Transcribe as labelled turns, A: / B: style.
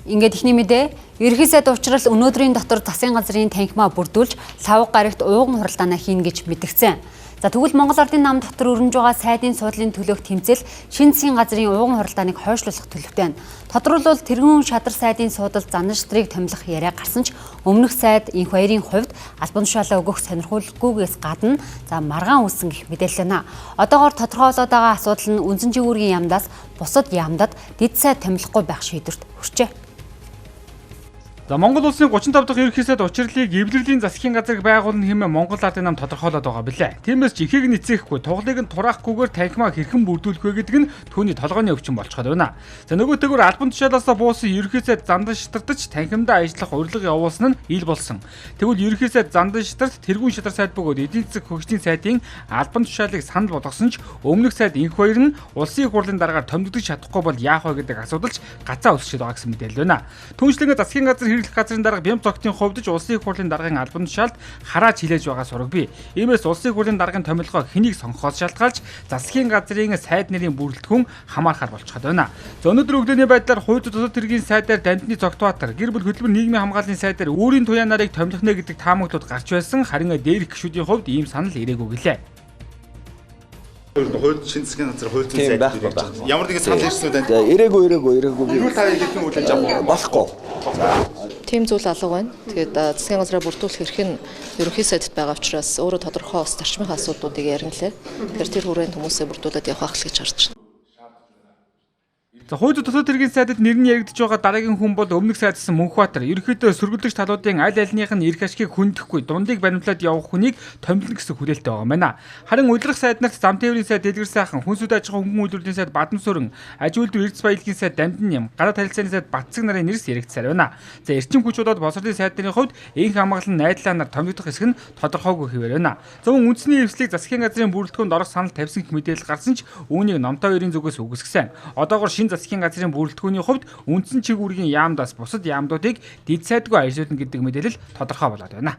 A: Ингээд ихний мэдээ, ерөнхий сайд уучрал өнөөдрийн дотор засгийн газрын танхимаа бүрдүүлж, лавга гарагт ууган хуралдаанаа хийн гэж мэдгдсэн. За тэгвэл Монгол Ардын нам дотор өрнөж байгаа сайдын суудлын төлөөх тэмцэл шинэ засгийн газрын ууган хуралдааныг хойшлуулах төлөвтэй байна. Тодорхойлбол тэргүүн шадар сайдын суудалд зандан шатрыг томилох яриа гарсан ч өмнөх сайд энх баярын хувьд албан тушаалаа өгөх сонирхолгүйгээс гадна маргаан үүссэн гэх мэдээлэл байна. Одоогоор тодорхойлоод байгаа асуудал нь үндсэн жигүүргийн яамдаас бусад яамдад дэд сайд томилохгүй байх шийдвэрт хүрчээ.
B: За Монгол улсын 35 дахь ерөнхий сайд учрлыг эвлэрлийн засгийн газрыг байгуулна хэмээн Монгол Ардын нам тодорхойлоод байгаа билээ. Тиймээс ч ихийг нь эцээхгүй, тугалыг нь тураахгүйгээр танхимаа хэрхэн бүрдүүлэх вэ гэдэг нь түүний толгойн өвчин болчиход байна. За нөгөөтэйгөр албан тушаалаас буусан ерөнхий сайд зандан шатардаж танхимдаа ажиллах урилга явуулсан нь ил болсон. Тэгвэл ерөнхий сайд зандан шатарт тэргүүн шадар сайд бөгөөд эдийн засаг хөгжлийн сайдын албан тушаалыг санал болгосон ч өмнөх сайд энх баяр нь улсын их хурлын дараагаар томдогдож чадахгүй бол яах вэ гэдэг асуудалч гацаа өсөж байгаа гэсэн мэдээлэл байна. Түүнчлэн засгийн газар хэрэглэх газрын дарга бямц тогтын хувьд улсын их хурлын даргын албан тушаалд харааж хилээж байгаа сураггүй. Иймээс улсын их хурлын даргын томилгоо хэнийг сонгохоос шалтгаалж засгийн газрын сайд нэрийн бүрэлдэхүүн хамаарахаар болчиход байна. За өнөөдөр өглөөний байдлаар хууль зүйн төргийн сайдаар Дандны Цогтбаатар, гэр бүл хөтөлбөр нийгмийн хамгааллын сайдаар өөрийн туяа нарыг томилох нэ гэдэг таамаглууд гарч байсан. Харин дээрх гишүүдийн хувьд ийм санал ирээгүй гэлээ.
C: Хууль шинэ засгийн газар хууль зүйн сайд ямар нэгэн санал ирсэн үү танд?
D: Ирээгүй.
C: Юу та хэлсэн үлээж авах
D: Болохгүй.
E: Тийм зүйл алга байна. Тэгээд засгийн газраа бүрдүүлэх эрх нь ерөнхий сайдд байгаа учраас өөрөө тодорхой ус зарчмын асуудлуудыг ярилээ. Тэгэхээр тэр хүрээнд хүмүүсээ бүрдүүлээд явах гэж харж байна.
B: За хууль зүйн төргийн сайдад нэр нь яригдж байгаа дараагийн хүн бол өмнөх сайдсан Мөнхбаатар. Ерөнхийдөө сөргөлдөгч талуудын аль альнийх нь эрх ашгийг хүндэхгүй, дундыг баримтлаад явах хүнийг томилно гэсэн хүлээлттэй байгаа юм байна. Харин удирдах сайд нарт зам тээврийн сайд Дэлгэр сайхан, хүнсүд аж ахуйн хөнгөн үйлдвэрлэлийн сайд Бадан сүрэн, аж үйлдвэр эрдэс баялагын сайд Дамжин Ням, гадаад харилцааны сайд Батцэг нарын нэрс яригдсаар байна. За эрчим хүч болоод босрлын сайд нарын хувьд энх хамгаалан найдлаа нар томилогдох хэсэг нь тодорхойгүй хэвээр байна. За мөн үндэсний эвслийг засгийн газрын бүрэлдэхүүнд орох санал тавьсан гэх мэдээлэл гарсан ч үүнийг Номтой хоёрын зүгээс үгүйсгэсэн. Одоогоор шинэ засгийн газрын бүрэлдэхүүний хувьд үндсэн чигүүргийн яамдаас бусад яамдуудыг дэд сайдгүй ажиллуулна гэдэг мэдээлэл тодорхой болоод байна.